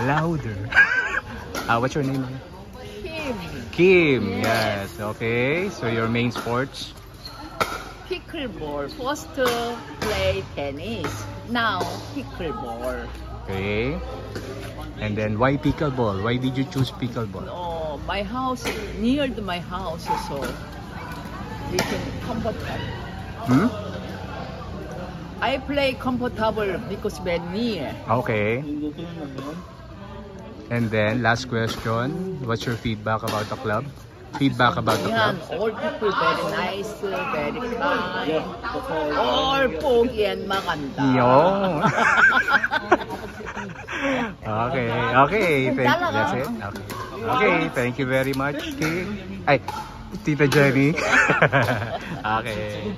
Louder. What's your name? Kim. Kim. Yes. Okay. So your main sports? Pickleball. First play tennis. Now pickleball. Okay. And then why pickleball? Why did you choose pickleball? Oh, my house near to my house, so we can comfortable. I play comfortable because we're near. Okay. And then last question, what's your feedback about the club? Feedback about the club? All people very nice, very kind. All pogi and maganda. Yo. Okay. Okay. That's it. Okay. Okay. Thank you very much, Kim. Ay, Tita Jenny. Okay.